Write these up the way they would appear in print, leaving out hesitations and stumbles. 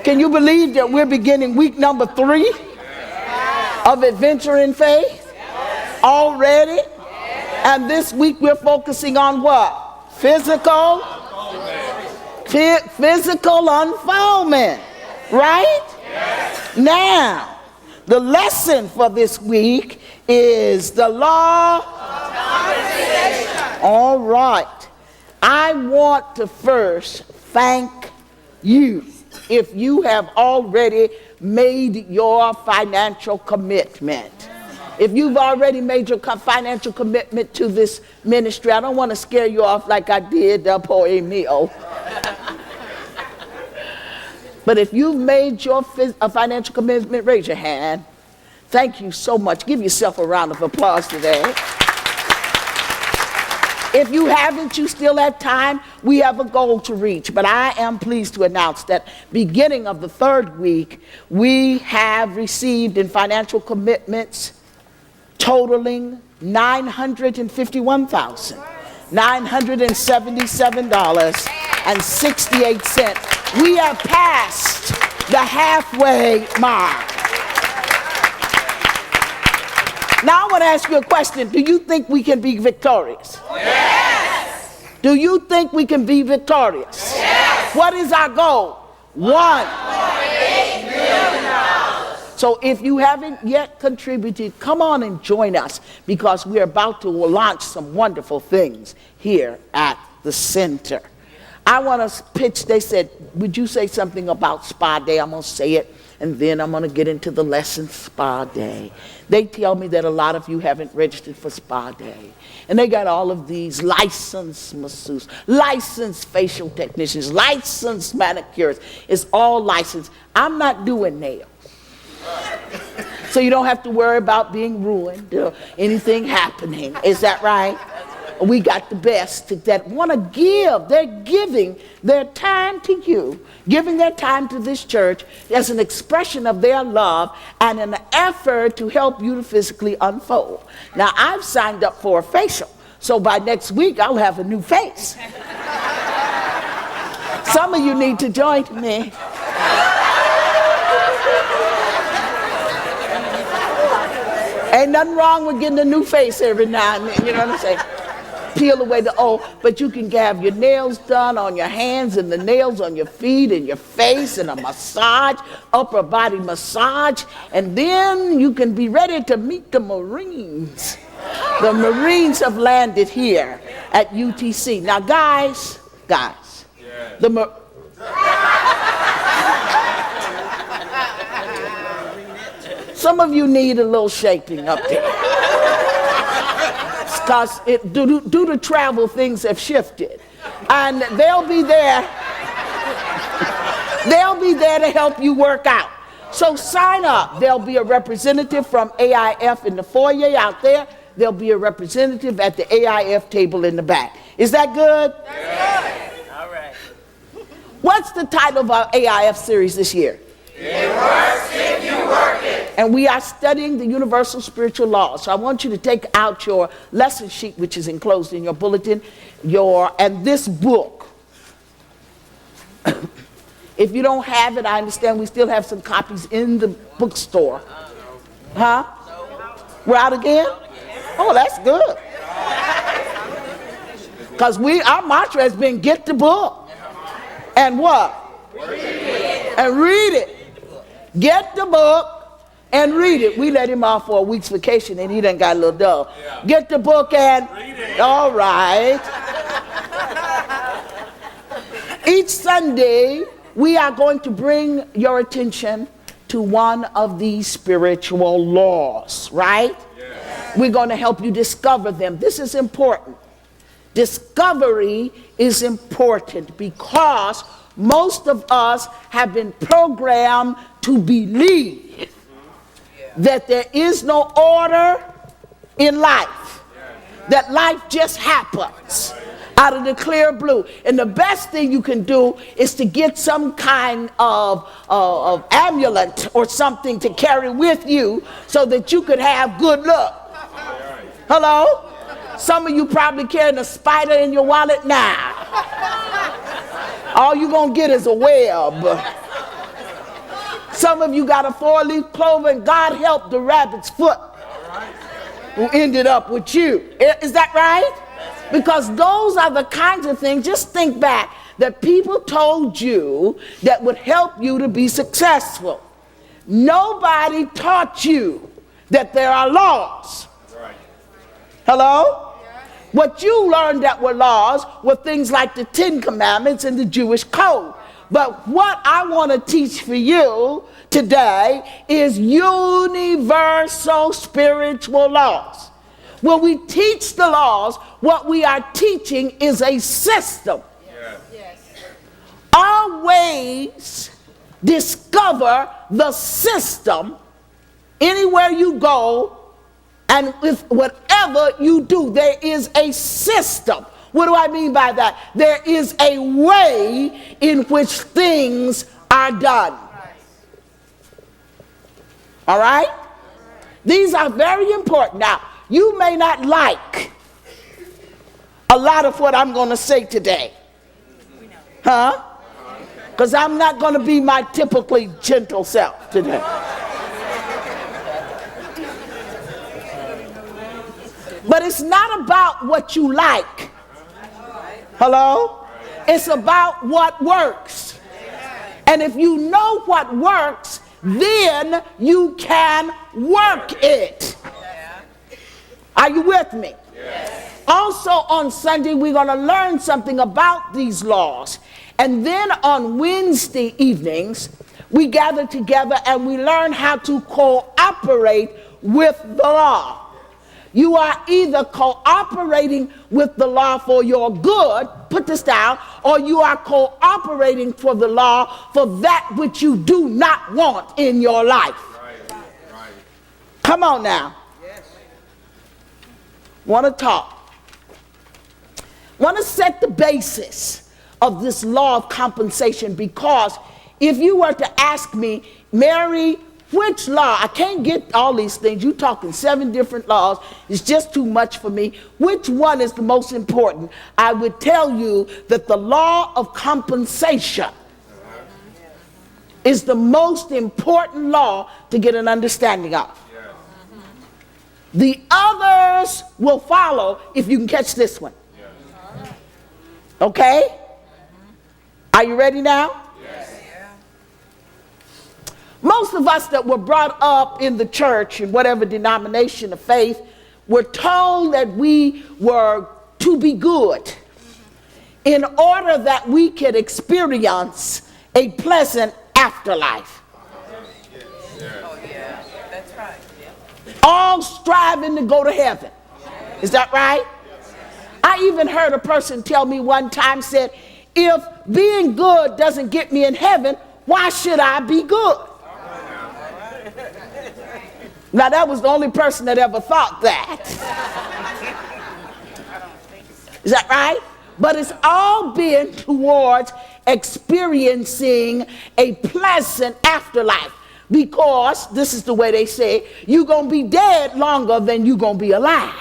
Can you believe that we're beginning week number 3 of Adventure in Faith already? And this week we're focusing on what? Physical unfoldment, right? Now, the lesson for this week is the law. All right. I want to first thank you if you have already made your financial commitment. If you've already made your financial commitment to this ministry, I don't want to scare you off like I did poor Emil. But if you've made your financial commitment, raise your hand. Thank you so much. Give yourself a round of applause today. If you haven't, you still have time. We have a goal to reach. But I am pleased to announce that beginning of the 3rd week, we have received in financial commitments totaling $957.68. We have passed the halfway mark. Now I want to ask you a question. Do you think we can be victorious? Yes. Do you think we can be victorious? Yes. What is our goal? $1.8 million. So if you haven't yet contributed, come on and join us, because we're about to launch some wonderful things here at the center. I want to pitch, they said, would you say something about Spa Day? I'm going to say it, and then I'm going to get into the lesson, Spa Day. They tell me that a lot of you haven't registered for Spa Day. And they got all of these licensed masseuses, licensed facial technicians, licensed manicurists. It's all licensed. I'm not doing nails. So you don't have to worry about being ruined or anything happening. Is that right? We got the best that want to give. They're giving their time to you, giving their time to this church as an expression of their love and an effort to help you to physically unfold. Now, I've signed up for a facial, so by next week, I'll have a new face. Some of you need to join me. Ain't nothing wrong with getting a new face every now and then, you know what I'm saying? Peel away the old, but you can have your nails done on your hands and the nails on your feet and your face and a massage, upper body massage, and then you can be ready to meet the Marines. The Marines have landed here at UTC. Now, guys, some of you need a little shaping up there. Because due to travel, things have shifted. And they'll be there to help you work out. So sign up. There'll be a representative from AIF in the foyer out there. There'll be a representative at the AIF table in the back. Is that good? Yes. All right. What's the title of our AIF series this year? It works if you work it. And we are studying the universal spiritual laws. So I want you to take out your lesson sheet, which is enclosed in your bulletin, and this book. If you don't have it, I understand we still have some copies in the bookstore. Huh? We're out again? Oh, that's good. Because our mantra has been get the book. And what? Read it. And read it. Get the book and read it. We let him off for a week's vacation and he done got a little dull. Yeah. Get the book and read it. All right. Each Sunday, we are going to bring your attention to one of these spiritual laws, right? Yes. We're going to help you discover them. This is important. Discovery is important because most of us have been programmed to believe that there is no order in life, that life just happens out of the clear blue. And the best thing you can do is to get some kind of amulet or something to carry with you so that you could have good luck. Hello? Some of you probably carrying a spider in your wallet now. All you're going to get is a web. Some of you got a 4-leaf clover, and God helped the rabbit's foot who ended up with you. Is that right? Because those are the kinds of things, just think back, that people told you that would help you to be successful. Nobody taught you that there are laws. Hello? What you learned that were laws were things like the 10 Commandments and the Jewish code. But what I want to teach for you today is universal spiritual laws. When we teach the laws, what we are teaching is a system. Always discover the system anywhere you go, and with whatever you do, there is a system. What do I mean by that? There is a way in which things are done. All right? These are very important. Now, you may not like a lot of what I'm going to say today. Huh? Because I'm not going to be my typically gentle self today. But it's not about what you like. Hello? It's about what works. And if you know what works, then you can work it. Are you with me? Also on Sunday, we're going to learn something about these laws. And then on Wednesday evenings, we gather together and we learn how to cooperate with the law. You are either cooperating with the law for your good, put this down, or you are cooperating for the law for that which you do not want in your life. Right. Come on now. Want to talk. Want to set the basis of this law of compensation, because if you were to ask me, Mary, which law, I can't get all these things, you're talking 7 different laws, it's just too much for me, which one is the most important? I would tell you that the law of compensation is the most important law to get an understanding of. The others will follow if you can catch this one. Okay? Are you ready now? Yes. Most of us that were brought up in the church, in whatever denomination of faith, were told that we were to be good in order that we could experience a pleasant afterlife. Oh, yeah. That's right. All striving to go to heaven. Is that right? I even heard a person tell me one time, said, if being good doesn't get me in heaven, why should I be good? Now, that was the only person that ever thought that. Is that right? But it's all been towards experiencing a pleasant afterlife, because this is the way they say, you're going to be dead longer than you're going to be alive.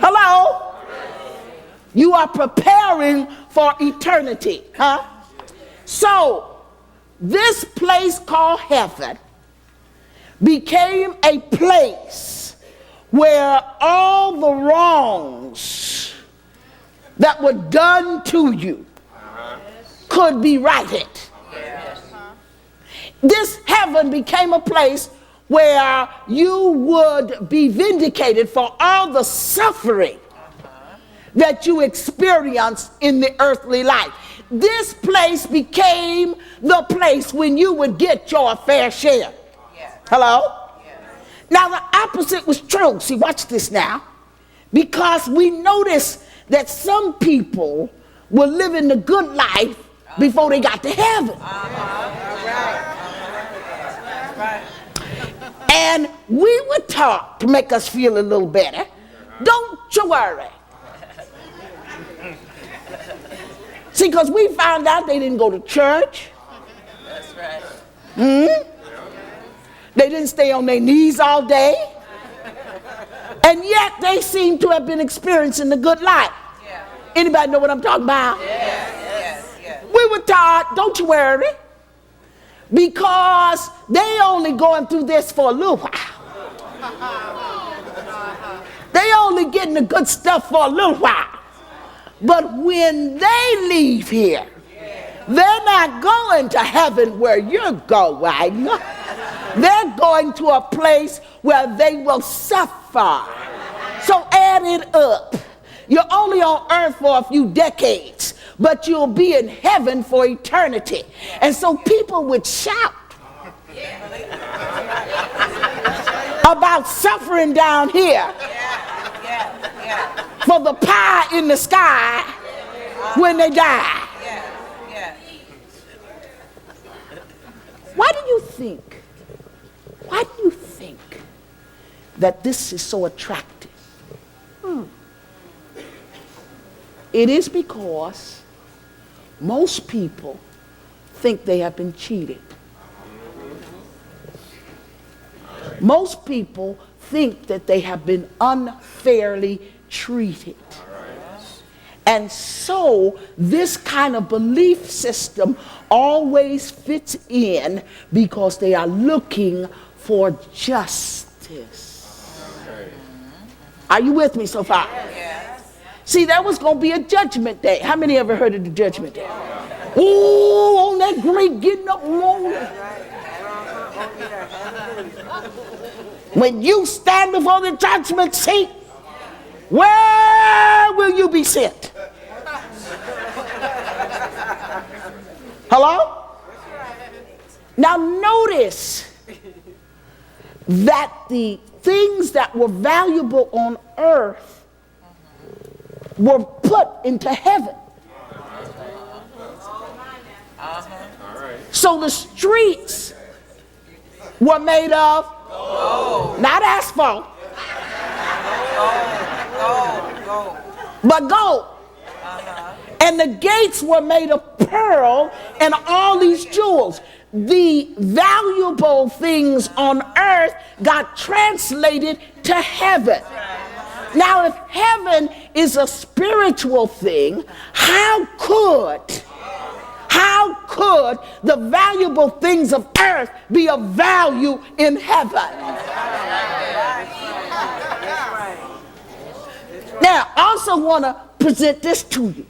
Hello? You are preparing for eternity, huh? So, this place called heaven became a place where all the wrongs that were done to you could be righted. This heaven became a place where you would be vindicated for all the suffering that you experienced in the earthly life. This place became the place when you would get your fair share. Hello? Now the opposite was true. See, watch this now. Because we notice that some people were living the good life before they got to heaven. And we were taught to make us feel a little better. Don't you worry. See, because we found out they didn't go to church. That's right. They didn't stay on their knees all day. And yet they seem to have been experiencing the good life. Anybody know what I'm talking about? Yes. We with Todd, don't you worry, because they only going through this for a little while. They only getting the good stuff for a little while. But when they leave here, they're not going to heaven where you're going. They're going to a place where they will suffer. So add it up. You're only on earth for a few decades, but you'll be in heaven for eternity. And so people would shout about suffering down here for the pie in the sky when they die. Why do you think that this is so attractive? It is because most people think they have been cheated. Most people think that they have been unfairly treated. And so this kind of belief system always fits in because they are looking for justice. Are you with me so far? See, there was going to be a judgment day. How many ever heard of the judgment day? Oh, on that great getting up morning. When you stand before the judgment seat, where will you be sent? Hello? Now notice that the things that were valuable on earth were put into heaven. So the streets were made of not asphalt, but gold. And the gates were made of pearl and all these jewels. The valuable things on earth got translated to heaven. Now, if heaven is a spiritual thing, how could the valuable things of earth be of value in heaven? Now, I also want to present this to you.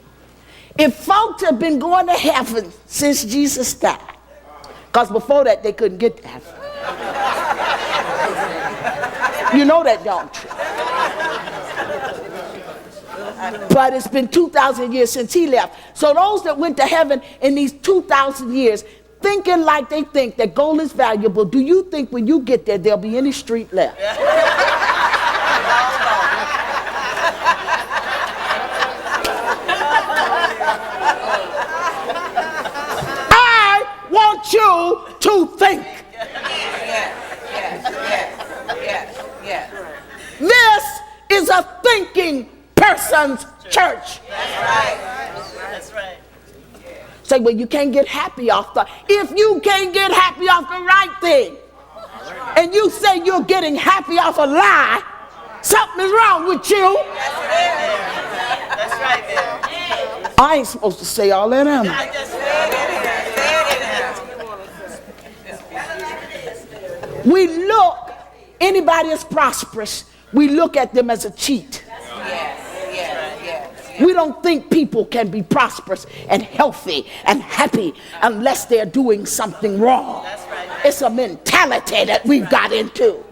If folks have been going to heaven since Jesus died, because before that they couldn't get to heaven. You know that, don't you? But it's been 2,000 years since he left. So those that went to heaven in these 2,000 years, thinking like they think that gold is valuable, do you think when you get there, there'll be any street left? I want you to think. This is a thinking person's church. That's right. Say, well, you can't get happy off the... If you can't get happy off the right thing, and you say you're getting happy off a lie, something is wrong with you. That's right there. I ain't supposed to say all that, am I? We look, anybody that's prosperous, we look at them as a cheat. We don't think people can be prosperous and healthy and happy unless they're doing something wrong. It's a mentality that we've got into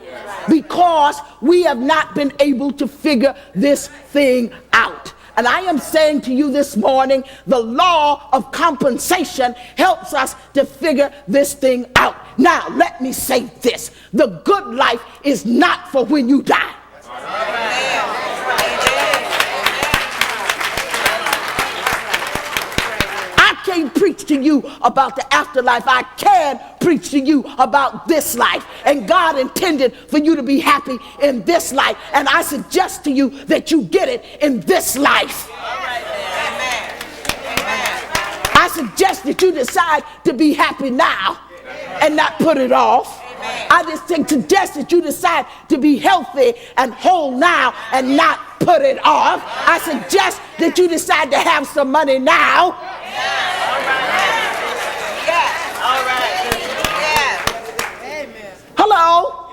because we have not been able to figure this thing out. And I am saying to you this morning, the law of compensation helps us to figure this thing out. Now, let me say this. The good life is not for when you die. I can't preach to you about the afterlife. I can preach to you about this life. And God intended for you to be happy in this life. And I suggest to you that you get it in this life. I suggest that you decide to be happy now and not put it off. I just suggest that you decide to be healthy and whole now and not put it off. I suggest that you decide to have some money now. Hello?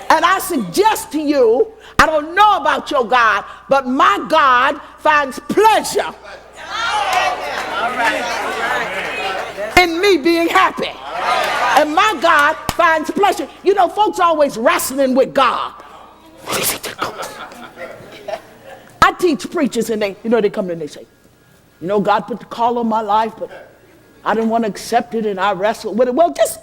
And I suggest to you, I don't know about your God, but my God finds pleasure in me being happy. And my God finds pleasure. You know, folks always wrestling with God. I teach preachers and they come in and they say, God put the call on my life, but I didn't want to accept it and I wrestled with it. Well, just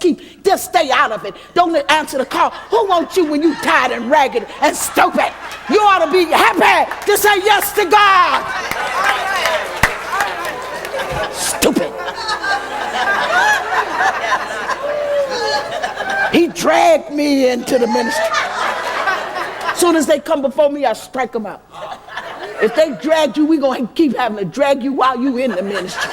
stay out of it. Don't answer the call. Who wants you when you tired and ragged and stupid? You ought to be happy to say yes to God. Stupid. He dragged me into the ministry. As soon as they come before me, I strike them out. If they dragged you, we're going to keep having to drag you while you in the ministry.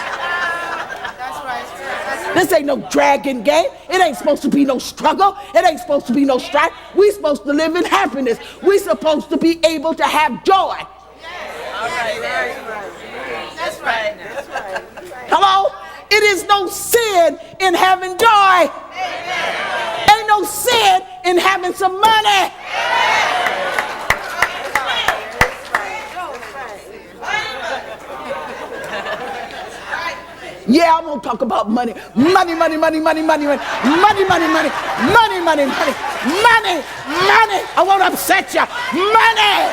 This ain't no dragging game. It ain't supposed to be no struggle. It ain't supposed to be no strife. We're supposed to live in happiness. We're supposed to be able to have joy. All right. That's right. Hello? It is no sin in having joy. Ain't no sin in having some money. Yeah, I'm gonna talk about money. Money. I won't upset you. Money.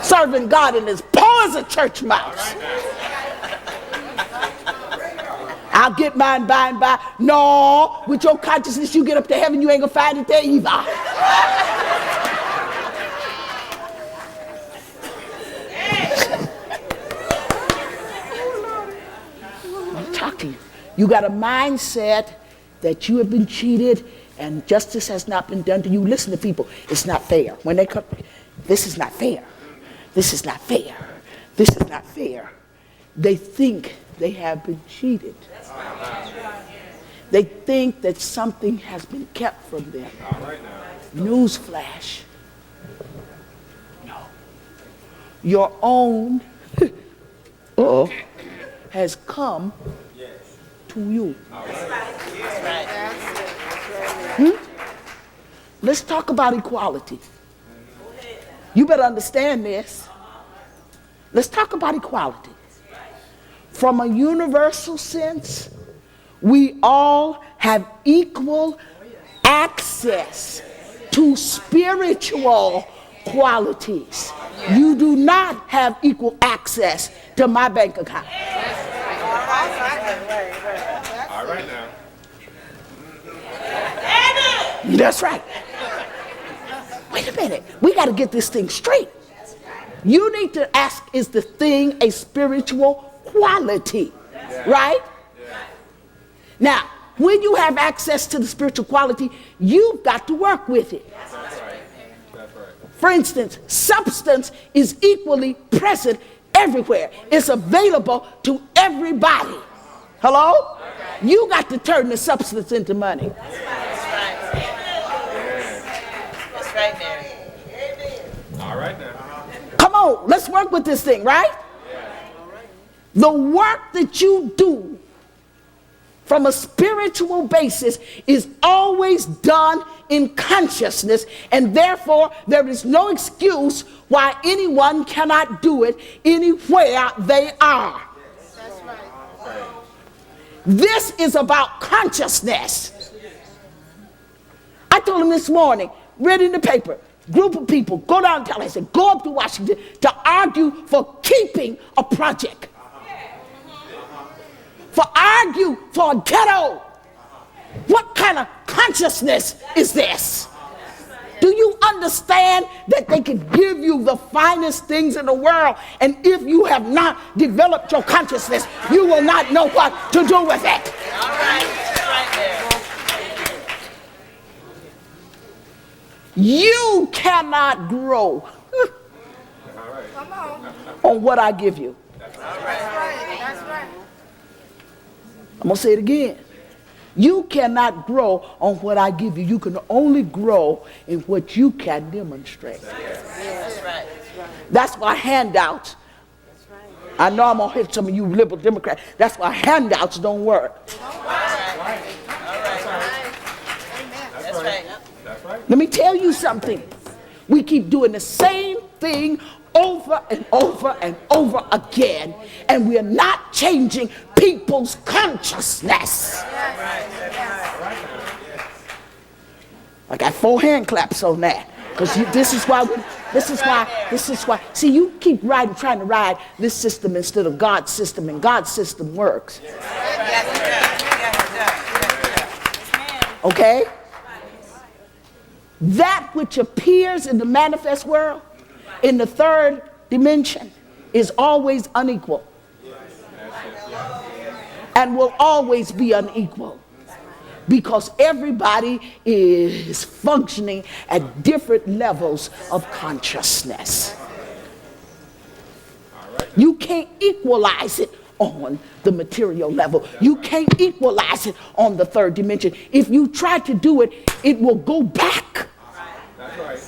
Serving God in as poor as a church mouse. I'll get mine by and by. No, with your consciousness, you get up to heaven, you ain't gonna find it there either. I'll talk to you. You got a mindset that you have been cheated and justice has not been done to you. Listen to people, it's not fair. When they come, this is not fair. This is not fair. This is not fair. They think they have been cheated. They think that something has been kept from them. Newsflash. No. Your own has come to you. Let's talk about equality. You better understand this. Let's talk about equality. From a universal sense, we all have equal access to spiritual qualities. You do not have equal access to my bank account. All right now. That's right. Wait a minute. We got to get this thing straight. You need to ask, is the thing a spiritual quality? Right? Now, when you have access to the spiritual quality, you've got to work with it. For instance, substance is equally present everywhere. It's available to everybody. Hello? You got to turn the substance into money. That's right, Mary. All right now. Come on, let's work with this thing, right? The work that you do from a spiritual basis is always done in consciousness, and therefore there is no excuse why anyone cannot do it anywhere they are. That's right. This is about consciousness. I told him this morning, read in the paper, group of people go downtown, I said, go up to Washington to argue for keeping a project. For argue for a ghetto. What kind of consciousness is this? Do you understand that they can give you the finest things in the world, and if you have not developed your consciousness, you will not know what to do with it? All right. That's right there. You cannot grow Come on. on what I give you. That's right. That's right. I'm going to say it again. You cannot grow on what I give you. You can only grow in what you can demonstrate. That's right. That's why handouts, I know I'm going to hit some of you liberal Democrats. That's why handouts don't work. That's right. That's right. Let me tell you something. We keep doing the same thing over and over and over again, and we're not changing people's consciousness. I got 4 hand claps on that, because this is why. See, you keep trying to ride this system instead of God's system, and God's system works. Okay? That which appears in the manifest world, in the third dimension, is always unequal and will always be unequal, because everybody is functioning at different levels of consciousness. You can't equalize it on the material level. You can't equalize it on the third dimension. If you try to do it, it will go back. That's right.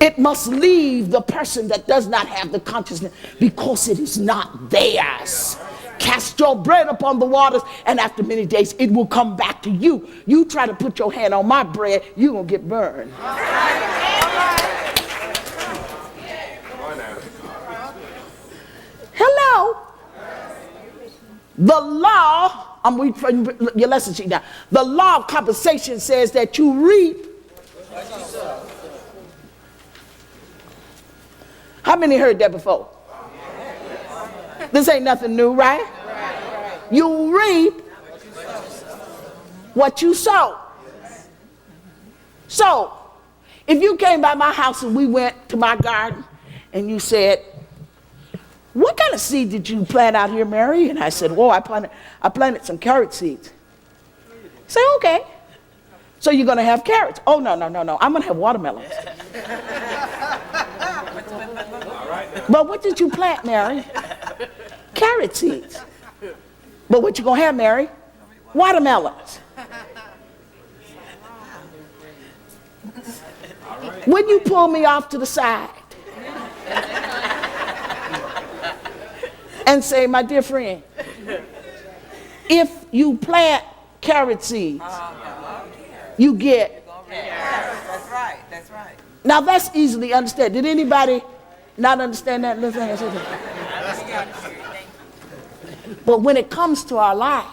It must leave the person that does not have the consciousness, because it is not theirs. Cast your bread upon the waters, and after many days it will come back to you. You try to put your hand on my bread, you're going to get burned. Hello. The law, I'm reading from your lesson sheet now. The law of compensation says that you reap. How many heard that before? This ain't nothing new, right? You reap what you sow. So, if you came by my house and we went to my garden and you said, "What kind of seed did you plant out here, Mary?" And I said, "Whoa, I planted some carrot seeds." Say, "Okay. So you're going to have carrots?" "Oh, no. I'm going to have watermelons." "But what did you plant, Mary?" "Carrot seeds." "But what you going to have, Mary?" "Watermelons." When you pull me off to the side and say, "My dear friend, if you plant carrot seeds, you get." That's right. That's right. Now that's easily understood. Did anybody not understand that? But when it comes to our life,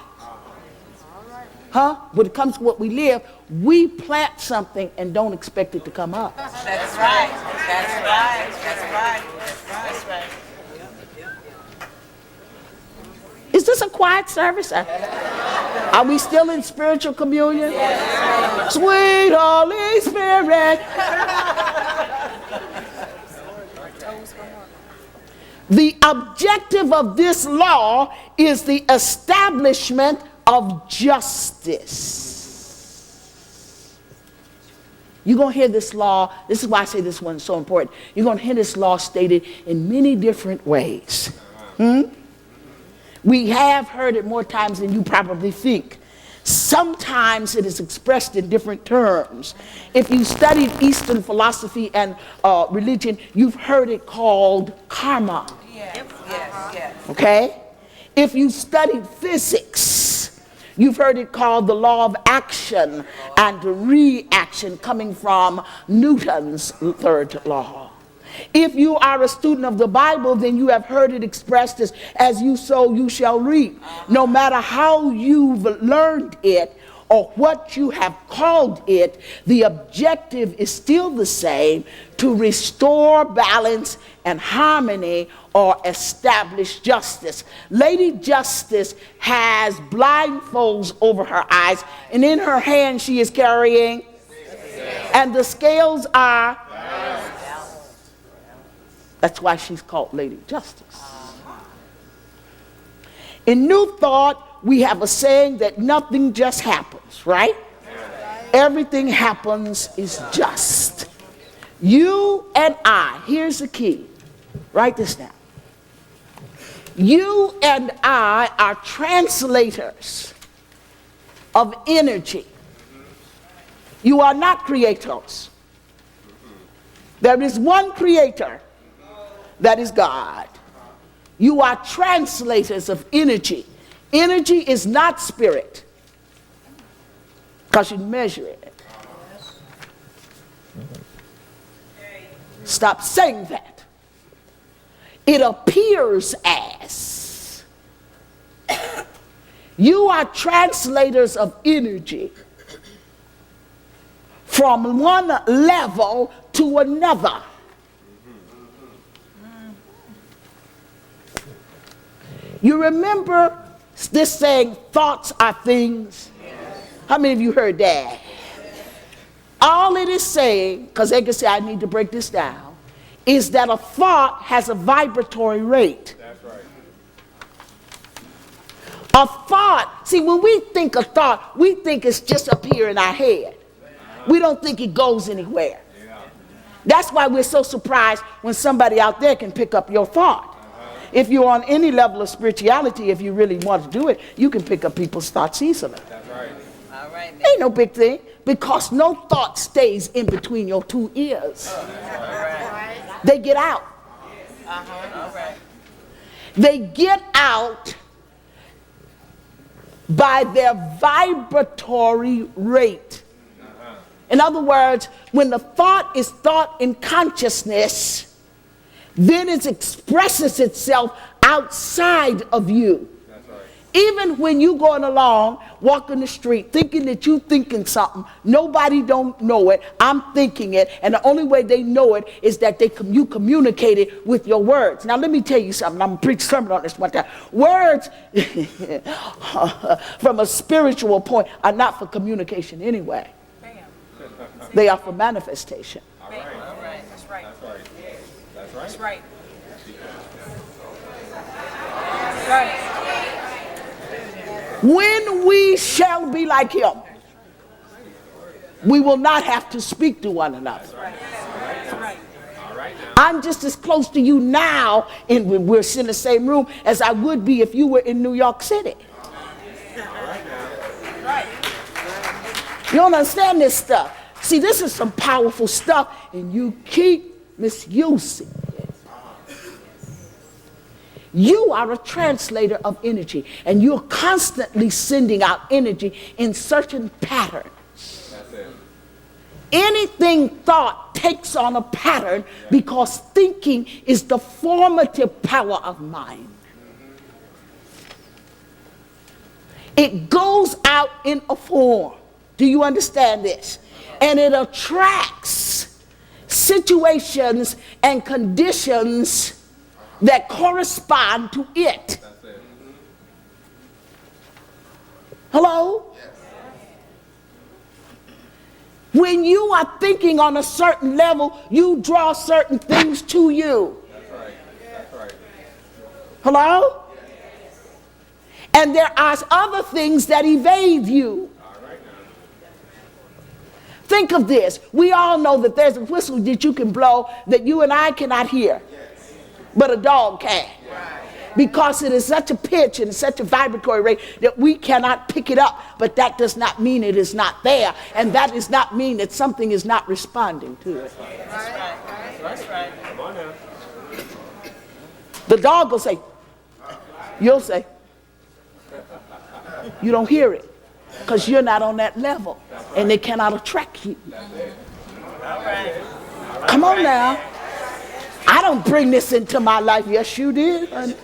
when it comes to what we live, we plant something and don't expect it to come up. That's right. That's right. That's right. That's right. Is this a quiet service? Are we still in spiritual communion? Yes. Sweet Holy Spirit. The objective of this law is the establishment of justice. You're going to hear this law. This is why I say this one's so important. You're going to hear this law stated in many different ways. We have heard it more times than you probably think. Sometimes it is expressed in different terms. If you studied Eastern philosophy and religion, you've heard it called karma. Yes. Okay? If you studied physics, you've heard it called the law of action and reaction, coming from Newton's third law. If you are a student of the Bible, then you have heard it expressed as you sow, you shall reap. No matter how you've learned it or what you have called it, the objective is still the same: to restore balance and harmony or establish justice. Lady Justice has blindfolds over her eyes, and in her hand she is carrying, and the scales are. That's why she's called Lady Justice. In New Thought, we have a saying that nothing just happens, right? Everything happens is just. You and I, here's the key. Write this down. You and I are translators of energy. You are not creators. There is one creator, that is God. You are translators of energy. Energy is not spirit, because you measure it. Stop saying that. It appears as. You are translators of energy from one level to another. You remember this saying, thoughts are things? How many of you heard that? All it is saying, because they can say, I need to break this down, is that a thought has a vibratory rate. That's right. A thought, see, when we think a thought, we think it's just up here in our head. We don't think it goes anywhere. That's why we're so surprised when somebody out there can pick up your thought. If you're on any level of spirituality, if you really want to do it, you can pick up people's thoughts easily. That's right. All right. Ain't no big thing, because no thought stays in between your two ears. All right. They get out. All right. They get out by their vibratory rate. In other words, when the thought is thought in consciousness, then it expresses itself outside of you. That's right. Even when you going along, walking the street, thinking that you thinking something, nobody don't know it. I'm thinking it, and the only way they know it is that you communicate it with your words. Now let me tell you something. I'm gonna preach a sermon on this one time. Words, from a spiritual point, are not for communication anyway. They are for manifestation. All right. All right. That's right. That's right. That's right. That's right. Right. When we shall be like him, we will not have to speak to one another. That's right. All right now. I'm just as close to you now, and we're in the same room, as I would be if you were in New York City. All right now. Right. You don't understand this stuff. See, this is some powerful stuff, and you keep misusing it. You are a translator of energy, and you're constantly sending out energy in certain patterns. That's it. Anything thought takes on a pattern, because thinking is the formative power of mind. It goes out in a form. Do you understand this? And it attracts situations and conditions that correspond to it. That's it. Hello? When you are thinking on a certain level, you draw certain things to you. That's right. That's right. Hello? And there are other things that evade you. All right now. Think of this. We all know that there's a whistle that you can blow that you and I cannot hear, but a dog can. Because it is such a pitch and such a vibratory rate that we cannot pick it up. But that does not mean it is not there. And that does not mean that something is not responding to it. That's right. Come on now. The dog will say, you'll say, you don't hear it, because you're not on that level, and it cannot attract you. All right. Come on now. I don't bring this into my life. Yes, you did, honey.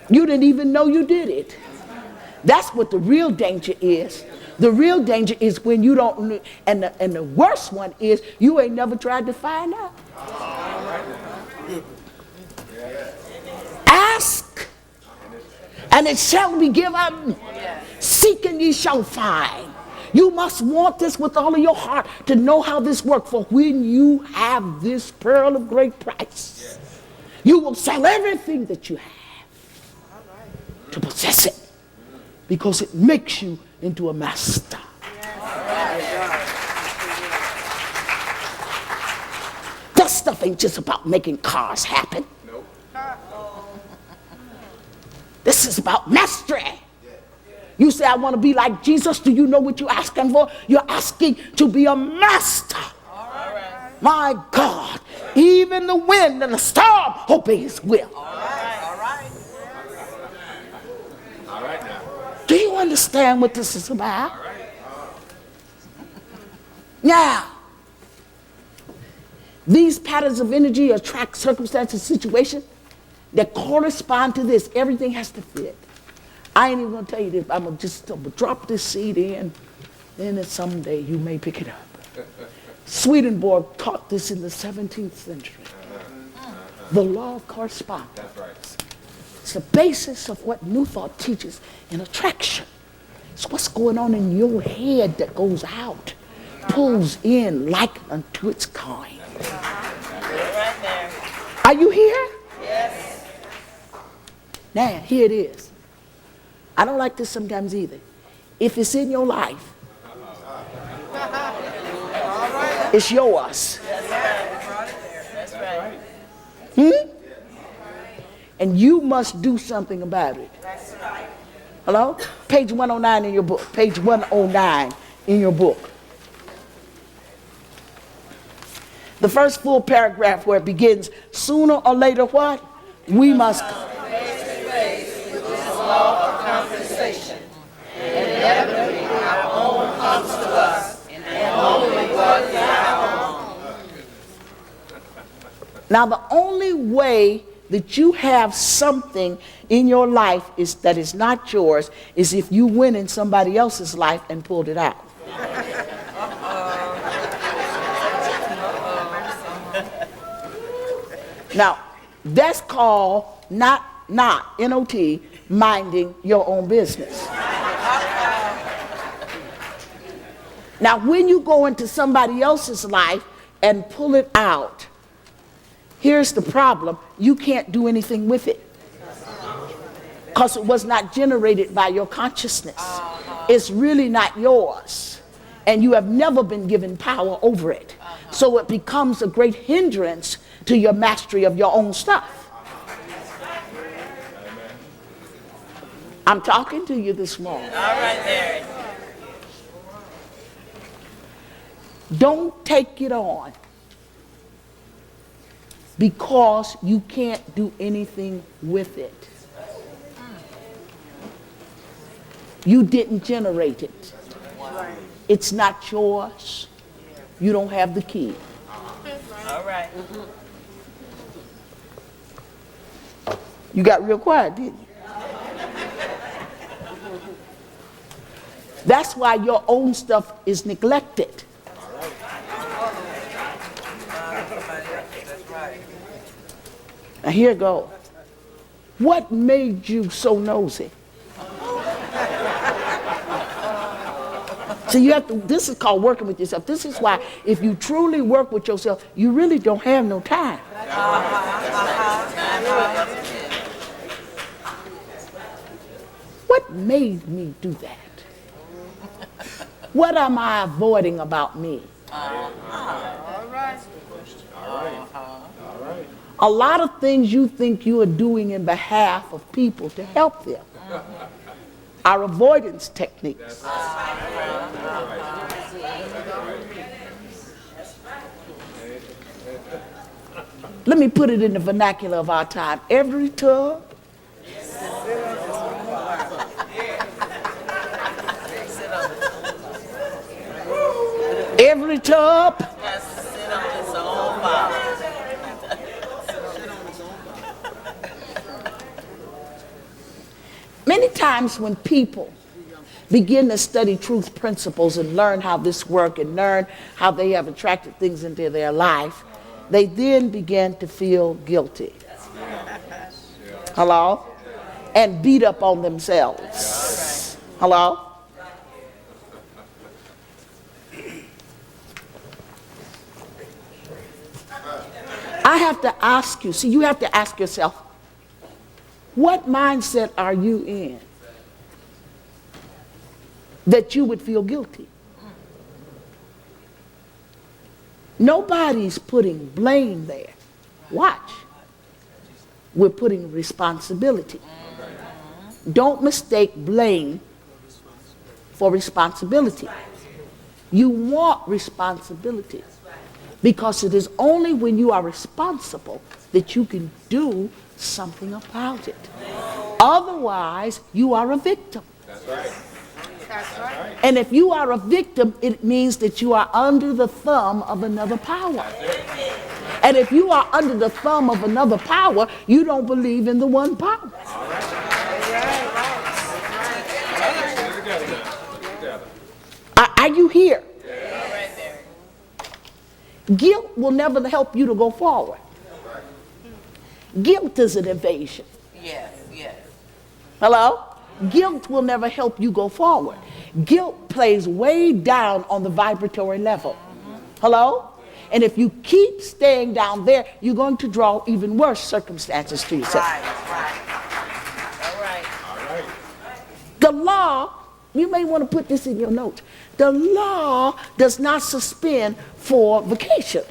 You didn't even know you did it. That's what the real danger is. The real danger is when you don't, and the worst one is you ain't never tried to find out. Ask, and it shall be given. Seek, and ye shall find. You must want this with all of your heart to know how this works. For when you have this pearl of great price, you will sell everything that you have to possess it, because it makes you into a master. That stuff ain't just about making cars happen. Nope. This is about mastery. You say, I want to be like Jesus. Do you know what you're asking for? You're asking to be a master. All right. My God, even the wind and the storm obey his will. All right. All right. All right now. Do you understand what this is about? Now, these patterns of energy attract circumstances, situations that correspond to this. Everything has to fit. I ain't even going to tell you this. I'm going to drop this seed in, then someday you may pick it up. Swedenborg taught this in the 17th century. The law of correspondence. That's right. It's the basis of what New Thought teaches in attraction. It's what's going on in your head that goes out, pulls in like unto its kind. Right there. Are you here? Yes. Now, here it is. I don't like this sometimes either. If it's in your life, it's yours. That's right. And you must do something about it. That's right. Hello? Page 109 in your book. Page 109 in your book. The first full paragraph where it begins, sooner or later what? We must Compensation. Inevitably, our own comes to us, and only what is our own. Now, the only way that you have something in your life that is not yours is if you went in somebody else's life and pulled it out. Now, that's called not N-O-T, minding your own business. Now, when you go into somebody else's life and pull it out, here's the problem. You can't do anything with it because it was not generated by your consciousness. It's really not yours, and you have never been given power over it. So it becomes a great hindrance to your mastery of your own stuff. I'm talking to you this morning. All right there. Don't take it on because you can't do anything with it. You didn't generate it. It's not yours. You don't have the key. All right. You got real quiet, didn't you? That's why your own stuff is neglected. That's right. Now here it goes. What made you so nosy? So you have to, this is called working with yourself. This is why if you truly work with yourself, you really don't have no time. What made me do that? What am I avoiding about me? A lot of things you think you are doing in behalf of people to help them are avoidance techniques. Let me put it in the vernacular of our time. Every tub every tub Sit on its own bottom. Many times when people begin to study truth principles and learn how this works and learn how they have attracted things into their life, they then begin to feel guilty. Hello? And beat up on themselves. Hello? I have to ask you, see, you have to ask yourself, what mindset are you in that you would feel guilty? Nobody's putting blame there. Watch. We're putting responsibility. Don't mistake blame for responsibility. You want responsibility because it is only when you are responsible that you can do something about it. Otherwise, you are a victim. That's right. That's right. And if you are a victim, it means that you are under the thumb of another power. And if you are under the thumb of another power, you don't believe in the one power. Get it together now. Get it together. Are you here? Guilt will never help you to go forward. Guilt is an evasion. Yes, yes. Hello? Guilt will never help you go forward. Guilt plays way down on the vibratory level. Hello? And if you keep staying down there, you're going to draw even worse circumstances to yourself. Right. All right. All right. The law, you may want to put this in your notes. The law does not suspend for vacations.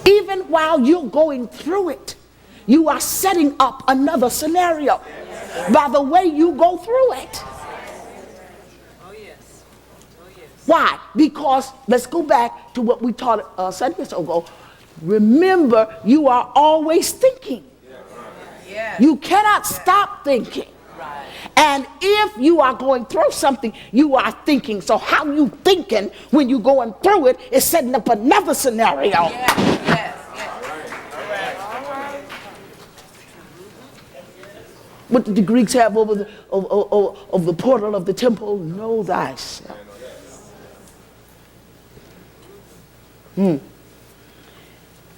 Even while you're going through it, you are setting up another scenario by the way you go through it. Why? Because, let's go back to what we taught Sunday ago. Remember, you are always thinking. Yes. You cannot stop thinking. Right. And if you are going through something, you are thinking. So how you thinking when you're going through it is setting up another scenario. Yes. What did the Greeks have over the portal of the temple? Know thyself.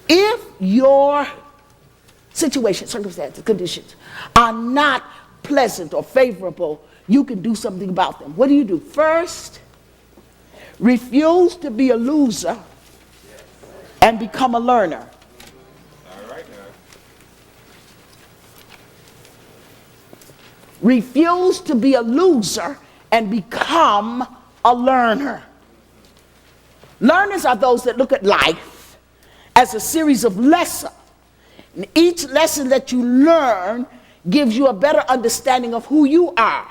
If your situation, circumstances, conditions are not pleasant or favorable, you can do something about them. What do? First, refuse to be a loser and become a learner. All right now. Refuse to be a loser and become a learner. Learners are those that look at life as a series of lessons. And each lesson that you learn gives you a better understanding of who you are.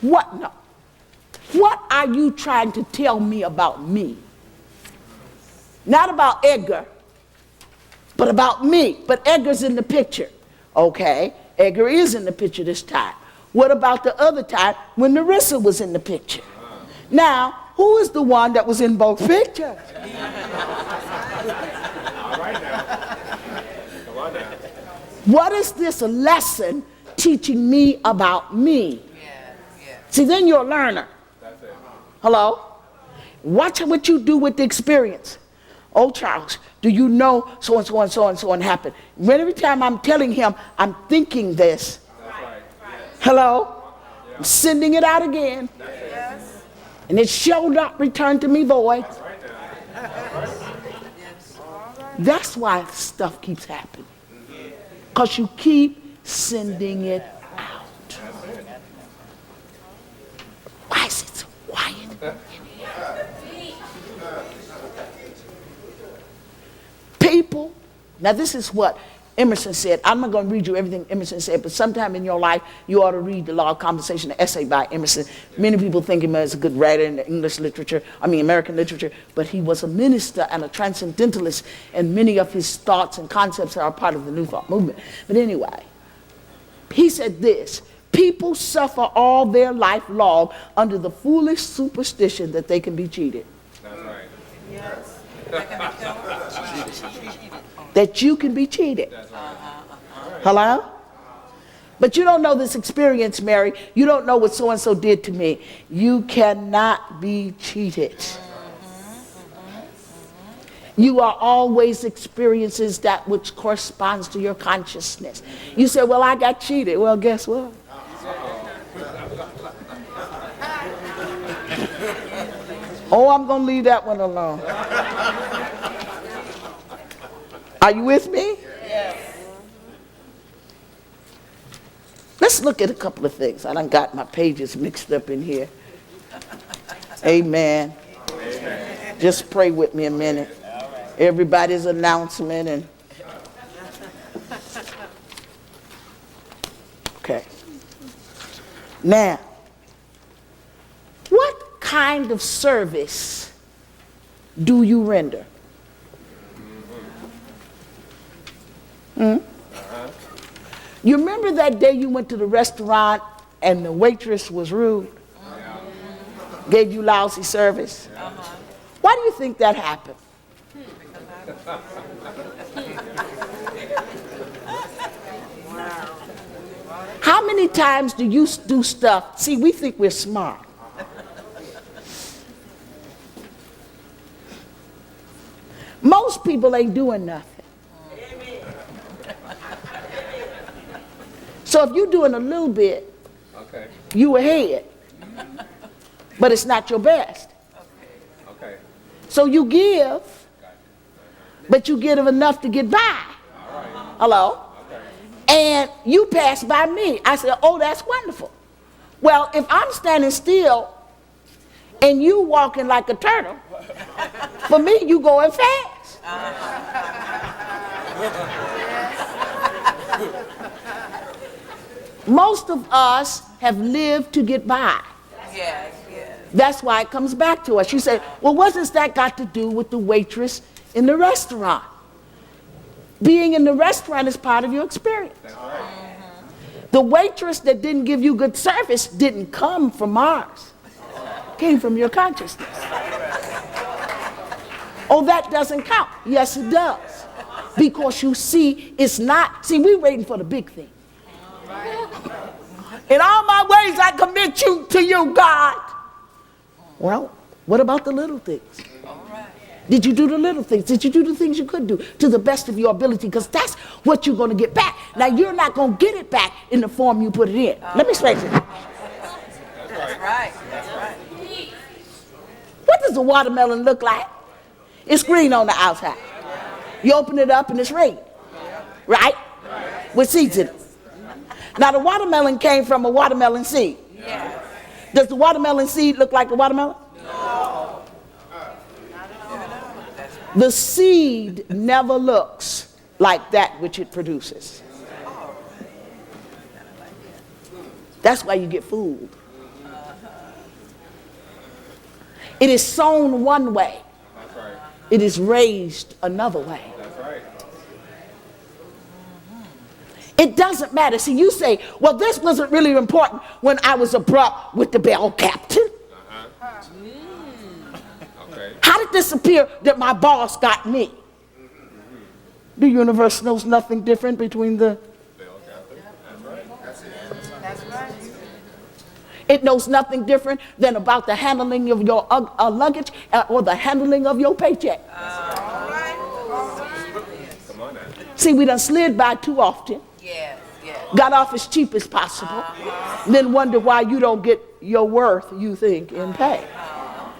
What? No. What are you trying to tell me about me? Not about Edgar, but about me. But Edgar's in the picture. Okay, Edgar is in the picture this time. What about the other time when Narissa was in the picture? Now, who is the one that was in both pictures? All right now. Come on now. What is this lesson teaching me about me? Yes. See, then you're a learner. That's it. Hello? Watch what you do with the experience. Oh, Charles, do you know so and so and so and so and happened? When every time I'm telling him, I'm thinking this. That's right. Hello? I'm sending it out again. And it shall not return to me void. That's why stuff keeps happening. Because you keep sending it out. Why is it so quiet in here? People, now this is what Emerson said. I'm not going to read you everything Emerson said, but sometime in your life, you ought to read The Law of Conversation, an essay by Emerson. Many people think him as a good writer in the American literature, but he was a minister and a transcendentalist, and many of his thoughts and concepts are a part of the New Thought movement. But anyway, he said this: people suffer all their life long under the foolish superstition that they can be cheated. That's right. That you can be cheated. That's right. Hello? But you don't know this experience, Mary. You don't know what so-and-so did to me. You cannot be cheated. You are always experiences that which corresponds to your consciousness. You say, well, I got cheated. Well, guess what? Oh, I'm going to leave that one alone. Are you with me? Yes. Let's look at a couple of things. I done got my pages mixed up in here. Amen. Just pray with me a minute. Everybody's announcement and okay. Now, what kind of service do you render? You remember that day you went to the restaurant and the waitress was rude? Gave you lousy service? Why do you think that happened? How many times do you do stuff? See, we think we're smart. Most people ain't doing nothing. So if you're doing a little bit, Okay. you ahead. But it's not your best. Okay. So you give, but you give enough to get by. Hello? And you pass by me. I said, oh, that's wonderful. Well, if I'm standing still and you walking like a turtle, for me, you going fast. Most of us have lived to get by. Yes, yes. That's why it comes back to us. You say, well, what's that got to do with the waitress in the restaurant? Being in the restaurant is part of your experience. That's right. The waitress that didn't give you good service didn't come from Mars. Came from your consciousness. Oh, that doesn't count. Yes, it does. Because you see, it's not, see, we're waiting for the big thing. In all my ways, I commit you to you, God. Well, what about the little things? Did you do the little things? Did you do the things you could do to the best of your ability? Because that's what you're going to get back. Now, you're not going to get it back in the form you put it in. Let me explain it. That's right. That's right. What does a watermelon look like? It's green on the outside. You open it up and it's red. Right? With seeds in it. Now, the watermelon came from a watermelon seed. Yes. Does the watermelon seed look like a watermelon? No. The seed never looks like that which it produces. That's why you get fooled. It is sown one way. That's right. It is raised another way. That's right. It doesn't matter. See, you say, well, this wasn't really important when I was abrupt with the bell captain. Okay. How did this appear that my boss got me? The universe knows nothing different between the... Bell captain. That's right. That's it. That's right. It knows nothing different than about the handling of your luggage or the handling of your paycheck. Come on now. See, we done slid by too often. Yes, yes. Got off as cheap as possible. Then wonder why you don't get your worth, you think, in pay.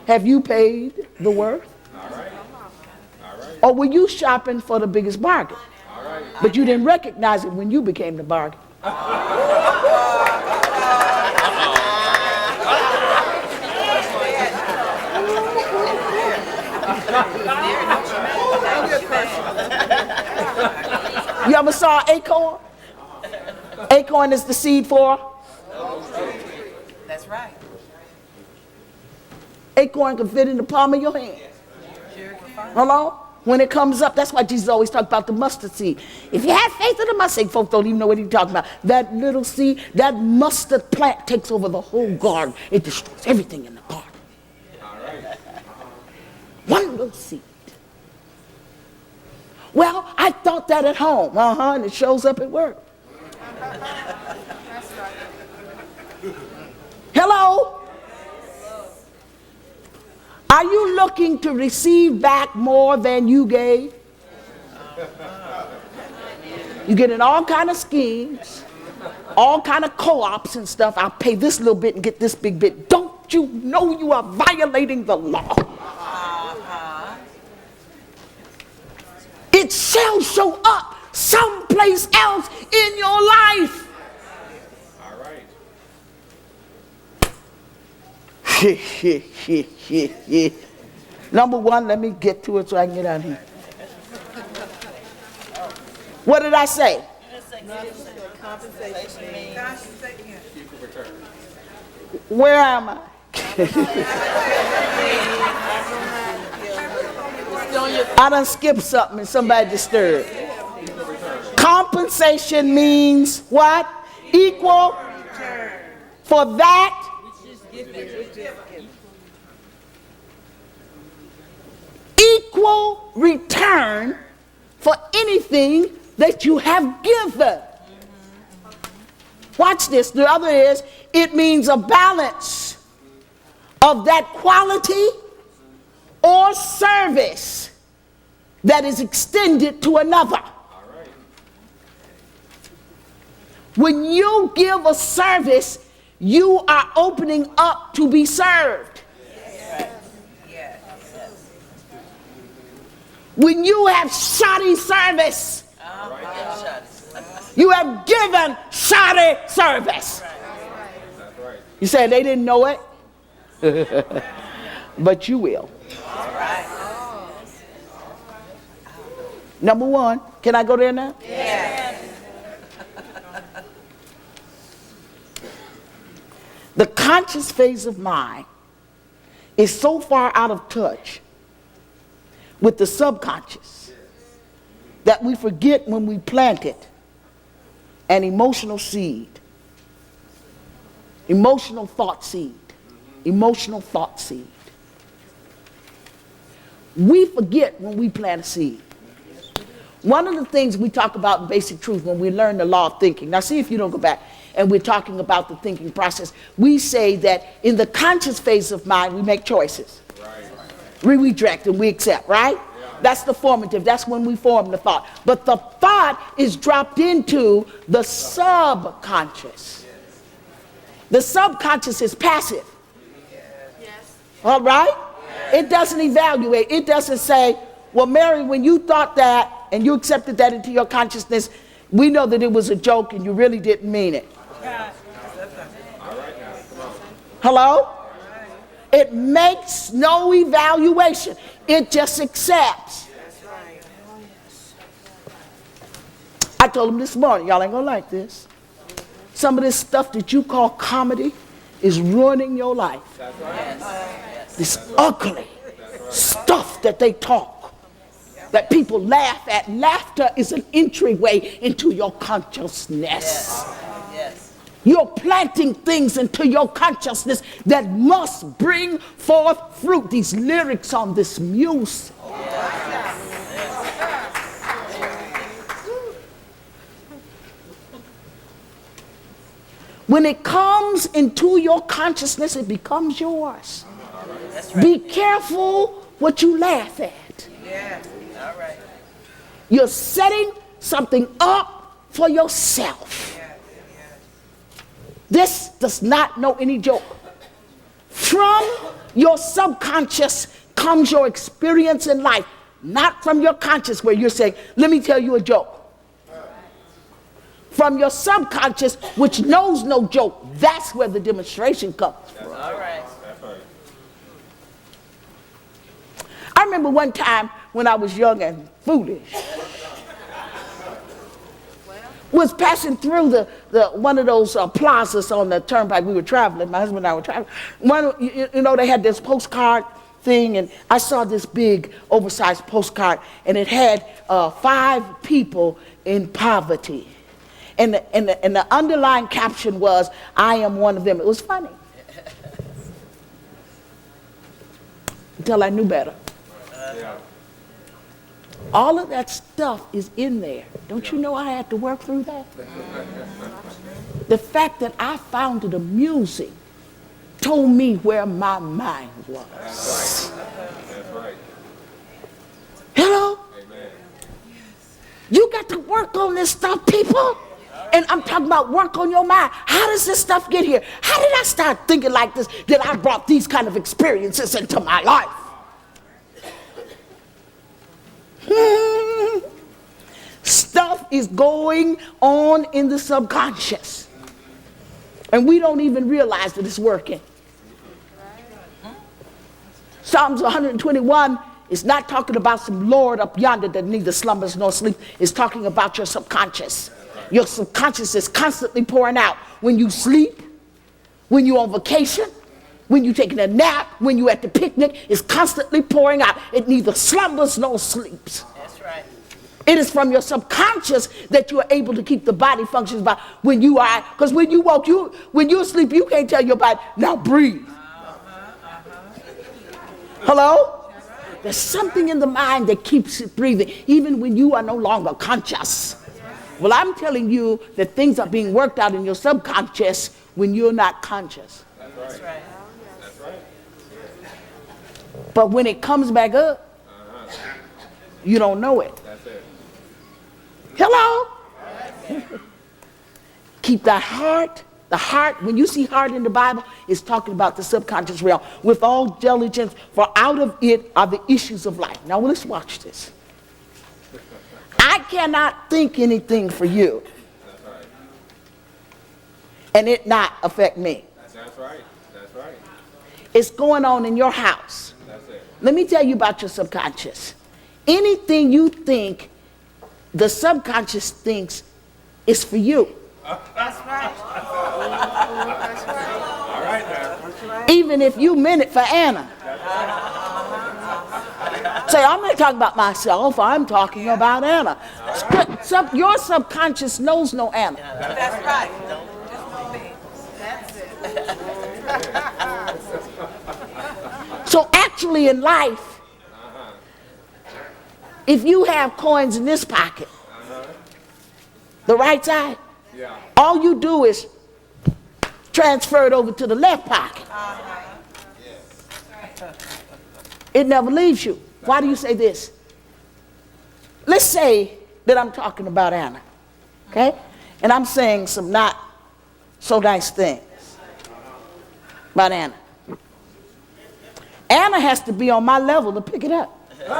Have you paid the worth? All right. All right. Or were you shopping for the biggest bargain? All right. But you didn't recognize it when you became the bargain. You ever saw an acorn? Acorn is the seed for? That's right. Acorn can fit in the palm of your hand. Hello? When it comes up, that's why Jesus always talked about the mustard seed. If you have faith in the mustard seed, folks don't even know what he's talking about. That little seed, that mustard plant takes over the whole garden. It destroys everything in the garden. All right. One little seed. Well, I thought that at home. And it shows up at work. Hello? Are you looking to receive back more than you gave? You get in all kind of schemes, all kind of co-ops and stuff. I'll pay this little bit and get this big bit. Don't you know you are violating the law? It shall show up someplace else in your life. All right. Number one, let me get to it so I can get out of here. What did I say? Keep the return. Where am I? I done skipped something and somebody disturbed. Compensation means what? Equal for that. Equal return for anything that you have given. Watch this. The other is, it means a balance of that quality or service that is extended to another. When you give a service, you are opening up to be served. When you have shoddy service, you have given shoddy service. You say they didn't know it, but you will. Number one, can I go there now? Yes. The conscious phase of mind is so far out of touch with the subconscious that we forget when we planted an emotional seed, emotional thought seed. We forget when we plant a seed. One of the things we talk about in Basic Truth when we learn the law of thinking, now see if you don't go back, and we're talking about the thinking process, we say that in the conscious phase of mind, we make choices. We reject and we accept, right? That's the formative. That's when we form the thought. But the thought is dropped into the subconscious. The subconscious is passive. All right? It doesn't evaluate. It doesn't say, well, Mary, when you thought that and you accepted that into your consciousness, we know that it was a joke and you really didn't mean it. Hello? It makes no evaluation. It just accepts. I told him this morning, y'all ain't gonna like this. Some of this stuff that you call comedy is ruining your life. This ugly stuff that they talk, that people laugh at. Laughter is an entryway into your consciousness. You're planting things into your consciousness that must bring forth fruit. These lyrics on this music. When it comes into your consciousness, it becomes yours. Be careful what you laugh at. You're setting something up for yourself. This does not know any joke. From your subconscious comes your experience in life, not from your conscious where you're saying, let me tell you a joke. From your subconscious, which knows no joke, that's where the demonstration comes from. I remember one time when I was young and foolish, was passing through the one of those plazas on the turnpike. We were traveling, my husband and I were traveling. They had this postcard thing, and I saw this big oversized postcard, and it had 5 people in poverty. And the underlying caption was, I am one of them. It was funny. Until I knew better. All of that stuff is in there. Don't you know I had to work through that? The fact that I found it amusing told me where my mind was. That's right. Hello? Amen. You got to work on this stuff, people. And I'm talking about work on your mind. How does this stuff get here? How did I start thinking like this, that I brought these kind of experiences into my life? Stuff is going on in the subconscious. And we don't even realize that it's working. Psalms 121 is not talking about some Lord up yonder that neither slumbers nor sleep. It's talking about your subconscious. Your subconscious is constantly pouring out. When you sleep, when you're on vacation, when you're taking a nap, when you're at the picnic, it's constantly pouring out. It neither slumbers nor sleeps. That's right. It is from your subconscious that you are able to keep the body functions by when you are, because when you walk, when you're asleep, you can't tell your body, now breathe. Hello? There's something in the mind that keeps it breathing, even when you are no longer conscious. Well, I'm telling you that things are being worked out in your subconscious when you're not conscious. That's right. That's right. But when it comes back up, you don't know it. That's it. Hello? Keep that heart. The heart, when you see heart in the Bible, it's talking about the subconscious realm. With all diligence, for out of it are the issues of life. Now let's watch this. I cannot think anything for you That's right. and it not affect me. That's right. That's right. It's going on in your house. That's it. Let me tell you about your subconscious. Anything you think, the subconscious thinks is for you. That's right. That's right. All right now. Even if you meant it for Anna. Say, I'm not talking about myself, I'm talking about Anna. Your subconscious knows no Anna. That's right. Just know me. That's it. So actually in life, if you have coins in this pocket, the right side, Yeah. all you do is transfer it over to the left pocket. It never leaves you. Why do you say this? Let's say that I'm talking about Anna, okay? And I'm saying some not so nice things about Anna. Anna has to be on my level to pick it up. All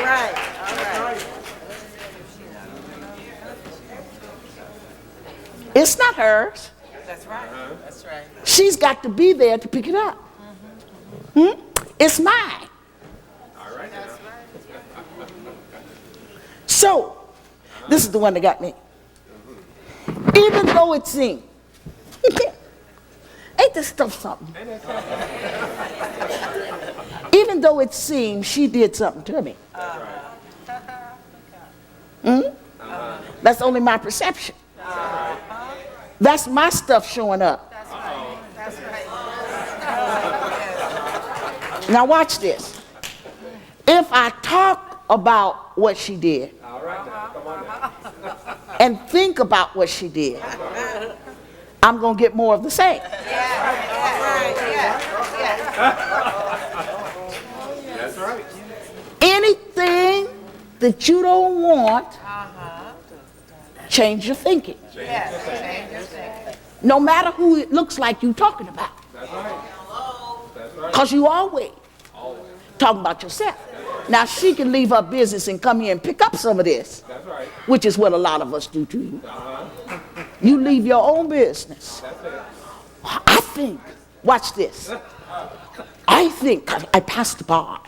right. It's not hers. That's right. That's right. She's got to be there to pick it up. It's mine. All right now. So, this is the one that got me. Even though it seemed, ain't this stuff something? Even though it seemed she did something to me. That's only my perception. That's my stuff showing up. That's right. That's right. Now watch this. If I talk about what she did All right now. Come on now. and think about what she did, I'm going to get more of the same. That's right. Anything that you don't want, change your thinking. No matter who it looks like you talking about. That's right. That's right. Because you always Always. talking about yourself. Now she can leave her business and come here and pick up some of this, That's right. which is what a lot of us do too. You leave your own business. That's it. I think, watch this. I think I passed by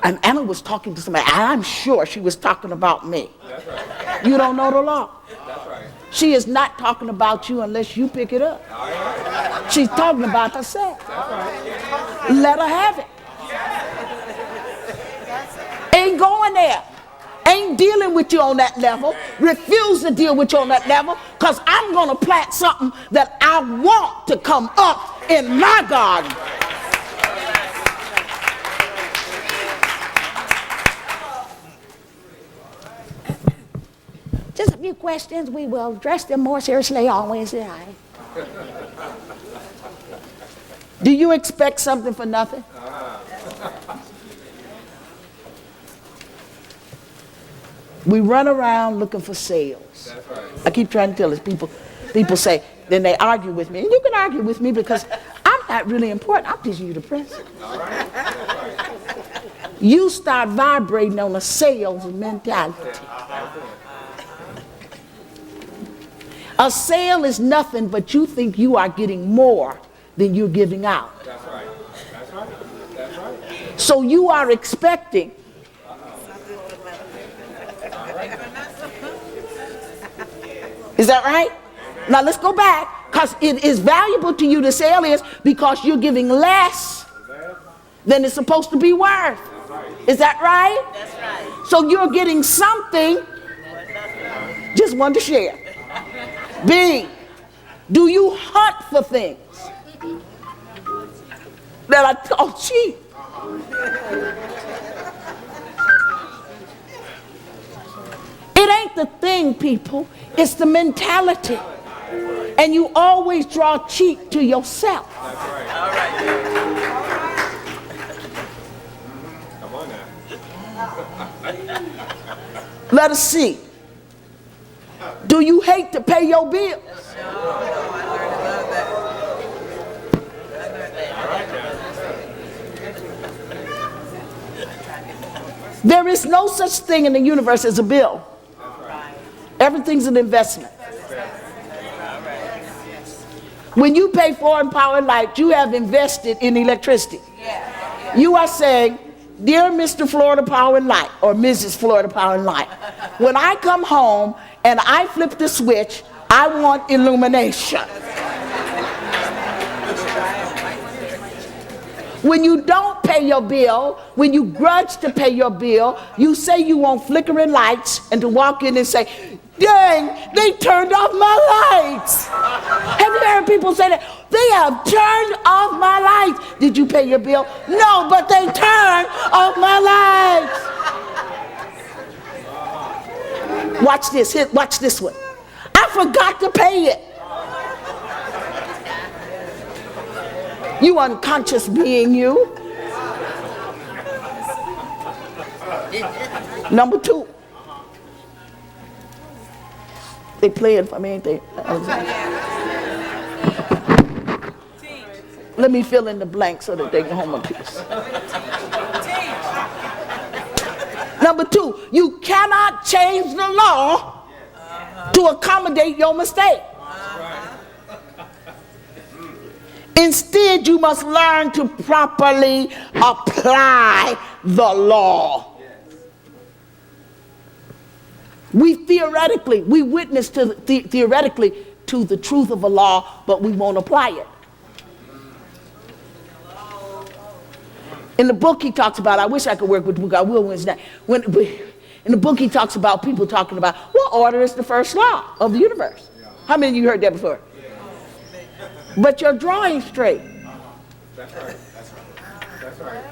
and Anna was talking to somebody. I'm sure she was talking about me. That's right. You don't know the law. That's right. She is not talking about you unless you pick it up. She's talking about herself. Let her have it. Ain't going there. Ain't dealing with you on that level. Refuse to deal with you on that level, because I'm going to plant something that I want to come up in my garden. Just a few questions. We will address them more seriously on Wednesday night. Do you expect something for nothing? We run around looking for sales. That's right. I keep trying to tell this. People say, then they argue with me. And you can argue with me because I'm not really important. I'm teaching you the principle. You start vibrating on a sales mentality. A sale is nothing, but you think you are getting more than you're giving out. That's right. That's right. That's right. So you are expecting. Is that right? Now let's go back, because it is valuable to you, this alias, because you're giving less than it's supposed to be worth. Is that right? That's right. So you're getting something. Just want to share. B, do you hunt for things that are cheap? It ain't the thing, people. It's the mentality. And you always draw cheap to yourself. That's right. All right. Come on now. Let us see. Do you hate to pay your bills? There is no such thing in the universe as a bill. Everything's an investment. When you pay for Power and Light, you have invested in electricity. You are saying, dear Mr. Florida Power and Light, or Mrs. Florida Power and Light, when I come home and I flip the switch, I want illumination. When you don't pay your bill, when you grudge to pay your bill, you say you want flickering lights, and to walk in and say, dang, they turned off my lights. Have you heard people say that? They have turned off my lights. Did you pay your bill? No, but they turned off my lights. Watch this. Watch this one. I forgot to pay it. You unconscious being, you. Number 2. They playing for me, ain't they? Let me fill in the blank so that they can home a piece. Number 2, you cannot change the law to accommodate your mistake. Instead, you must learn to properly apply the law. We witness to theoretically to the truth of a law, but we won't apply it. In the book he talks about, I wish I could work with the book, I will Wednesday night. In the book he talks about people talking about, what order is the first law of the universe? How many of you heard that before? But you're drawing straight. That's right. That's right.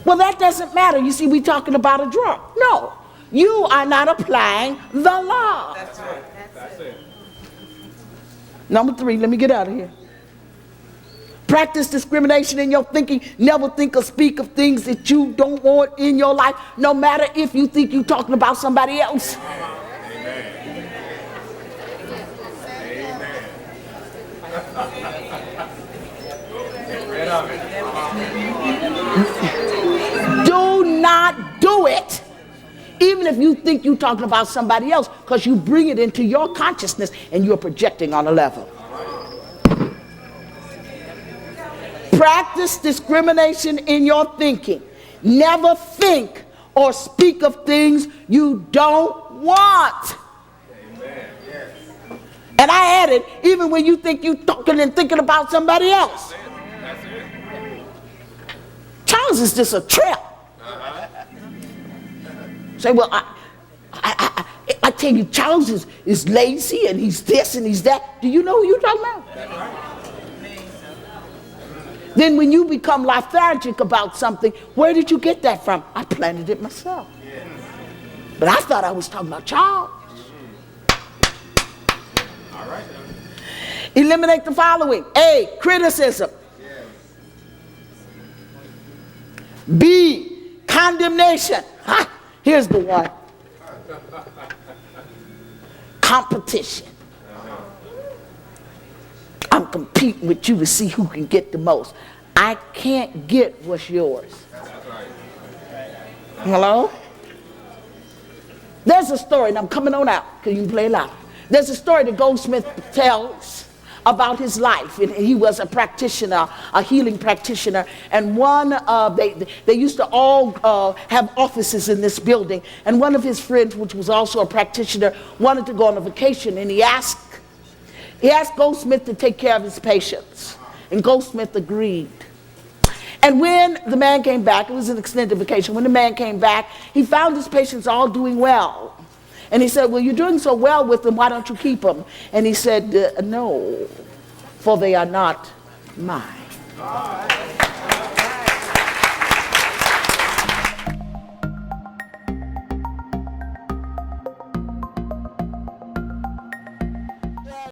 Well, that doesn't matter. You see, we're talking about a draw. No, you are not applying the law. That's it. That's it. Number 3, let me get out of here. Practice discrimination in your thinking. Never think or speak of things that you don't want in your life, no matter if you think you're talking about somebody else. Do not do it, even if you think you're talking about somebody else, because you bring it into your consciousness and you're projecting on a level. Practice discrimination in your thinking. Never think or speak of things you don't want. And I added, even when you think you're talking and thinking about somebody else. Charles is just a trip. Say, well, I tell you, Charles is lazy and he's this and he's that. Do you know who you're talking about? Then when you become lethargic about something, where did you get that from? I planted it myself. But I thought I was talking about Charles. All right. Eliminate the following. A, criticism. B, condemnation. Here's the one. Competition. I'm competing with you to see who can get the most. I can't get what's yours. Hello? There's a story, and I'm coming on out because you can play loud. There's a story that Goldsmith tells about his life. He was a practitioner, a healing practitioner, and they used to all have offices in this building, and one of his friends, which was also a practitioner, wanted to go on a vacation, and he asked He asked Goldsmith to take care of his patients, and Goldsmith agreed. And when the man came back, it was an extended vacation, when the man came back, he found his patients all doing well. And he said, well, you're doing so well with them, why don't you keep them? And he said, no, for they are not mine.